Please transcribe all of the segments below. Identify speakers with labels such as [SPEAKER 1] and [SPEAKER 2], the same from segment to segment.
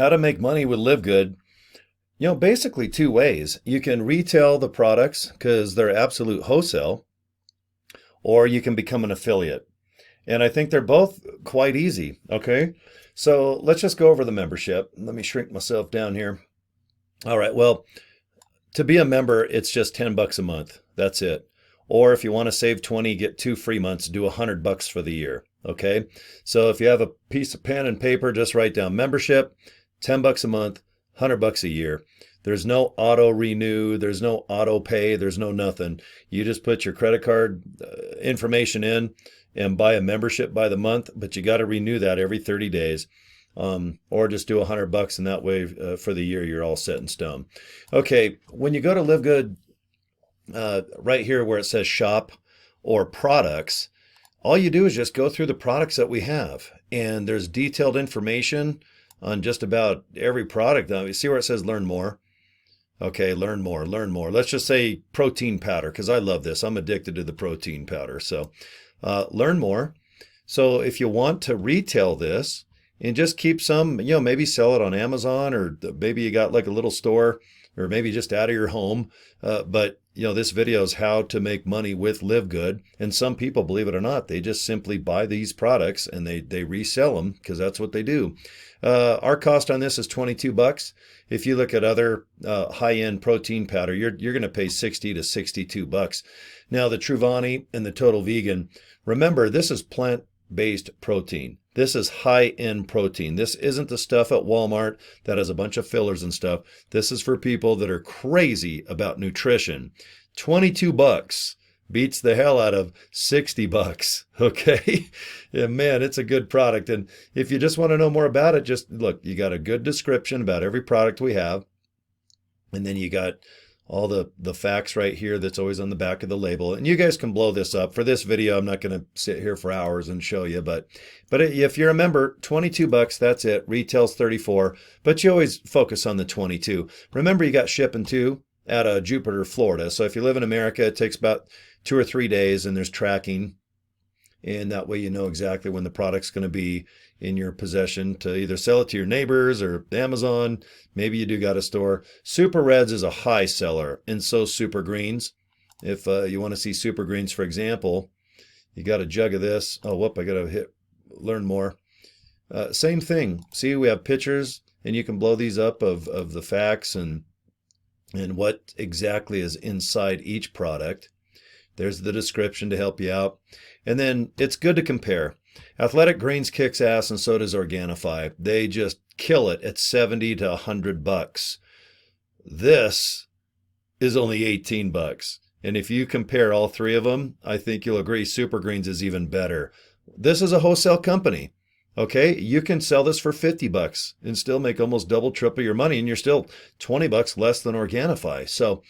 [SPEAKER 1] how to make money with LiveGood. Basically two ways. You can retail the products because they're absolute wholesale, or you can become an affiliate. And I think they're both quite easy. Okay. So let's just go over the membership. Let me shrink myself down here. All right. Well, to be a member, it's just $10 a month. That's it. Or if you want to save 20, get 2 free months, do $100 for the year. Okay. So if you have a piece of pen and paper, just write down membership, $10 a month, $100 a year. There's no auto renew. There's no auto pay. There's no nothing. You just put your credit card information in and buy a membership by the month, but you got to renew that every 30 days. Or just do $100 and that way for the year you're all set in stone. Okay, when you go to LiveGood, right here where it says shop or products, all you do is just go through the products that we have, and there's detailed information on just about every product. Now you see where it says learn more. Okay, learn more, learn more. Let's just say protein powder, because I love this. I'm addicted to the protein powder. So learn more. So if you want to retail this and just keep some, maybe sell it on Amazon, or maybe you got like a little store, or maybe just out of your home. But this video is how to make money with LiveGood. And some people, believe it or not, they just simply buy these products and they resell them because that's what they do. Our cost on this is $22. If you look at other high-end protein powder, you're going to pay $60 to $62. Now the Truvani and the Total Vegan, remember, this is plant-based protein. This is high-end protein. This isn't the stuff at Walmart that has a bunch of fillers and stuff. This is for people that are crazy about nutrition. $22 beats the hell out of $60. Okay. Yeah, man, it's a good product. And if you just want to know more about it, just look, you got a good description about every product we have. And then you got all the facts right here that's always on the back of the label. And you guys can blow this up. For this video, I'm not going to sit here for hours and show you, but if you're a member, $22, that's it. Retail's $34, but you always focus on the 22. Remember, you got shipping too out of Jupiter, Florida. So if you live in America, it takes about 2 or 3 days, and there's tracking. And that way you know exactly when the product's going to be in your possession to either sell it to your neighbors or Amazon. Maybe you do got a store. Super Reds is a high seller, and so Super Greens. If you want to see Super Greens, for example, you got a jug of this. Oh, whoop, I got to hit learn more. Same thing. See, we have pictures, and you can blow these up of the facts and what exactly is inside each product. There's the description to help you out. And then it's good to compare. Athletic Greens kicks ass, and so does Organifi. They just kill it at $70 to $100. This is only $18. And if you compare all three of them, I think you'll agree Super Greens is even better. This is a wholesale company. Okay, you can sell this for $50 and still make almost double, triple your money, and you're still $20 less than Organifi. So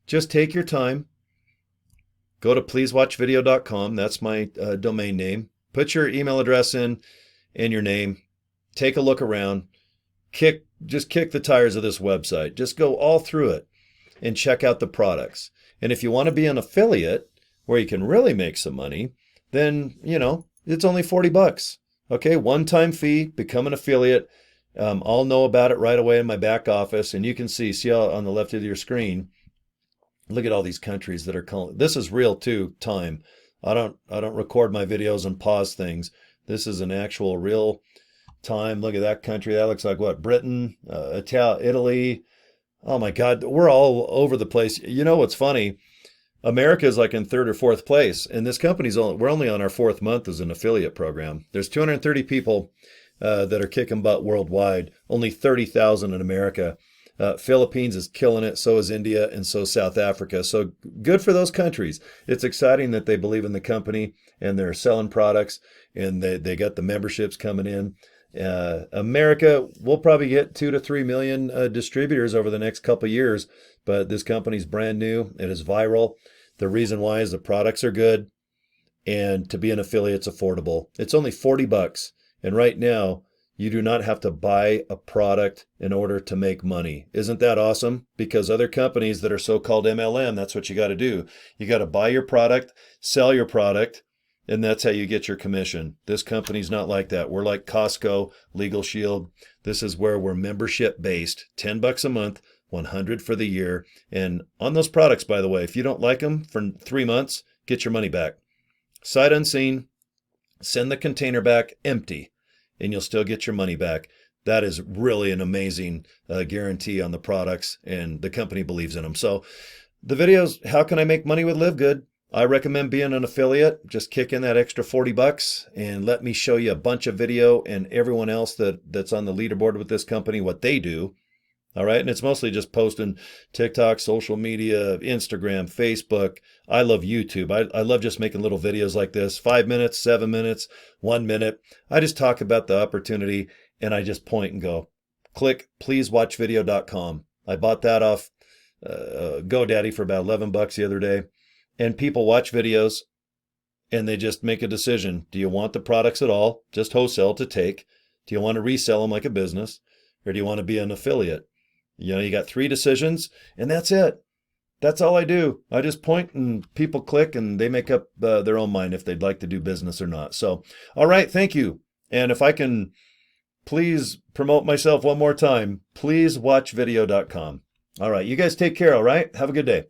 [SPEAKER 1] just take your time. Go to pleasewatchvideo.com. That's my domain name. Put your email address in and your name. Take a look around. Just kick the tires of this website. Just go all through it and check out the products. And if you want to be an affiliate where you can really make some money, then, it's only $40. Okay, one-time fee, become an affiliate. I'll know about it right away in my back office. And you can see how on the left of your screen, look at all these countries that are calling. This is real too time. I don't record my videos and pause things. This is an actual real time. Look at that country. That looks like what? Britain, Italy. Oh my God, we're all over the place. You know what's funny? America is like in 3rd or 4th place, and this company's we're only on our 4th month as an affiliate program. There's 230 people that are kicking butt worldwide. Only 30,000 in America. Philippines is killing it, so is India, and so South Africa. So good for those countries. It's exciting that they believe in the company and they're selling products, and they got the memberships coming in. America, we'll probably get 2 to 3 million distributors over the next couple of years, but this company's brand new. It is viral. The reason why is the products are good, and to be an affiliate's affordable. It's only $40, and right now, you do not have to buy a product in order to make money. Isn't that awesome? Because other companies that are so-called MLM, that's what you got to do. You got to buy your product, sell your product, and that's how you get your commission. This company's not like that. We're like Costco, Legal Shield. This is where we're membership based. $10 a month, 100 for the year. And on those products, by the way, if you don't like them for 3 months, get your money back. Sight unseen, send the container back empty, and you'll still get your money back. That is really an amazing guarantee on the products, and the company believes in them. So the videos, how can I make money with LiveGood? I recommend being an affiliate. Just kick in that extra $40 and let me show you a bunch of video and everyone else that's on the leaderboard with this company, what they do. All right. And it's mostly just posting TikTok, social media, Instagram, Facebook. I love YouTube. I love just making little videos like this, 5 minutes, 7 minutes, 1 minute. I just talk about the opportunity and I just point and go, click, pleasewatchvideo.com. I bought that off GoDaddy for about $11 the other day. And people watch videos and they just make a decision. Do you want the products at all, just wholesale to take? Do you want to resell them like a business? Or do you want to be an affiliate? You know, you got 3 decisions and that's it. That's all I do. I just point and people click and they make up their own mind if they'd like to do business or not. So, all right, thank you. And if I can please promote myself one more time, pleasewatchvideo.com. All right, you guys take care, all right? Have a good day.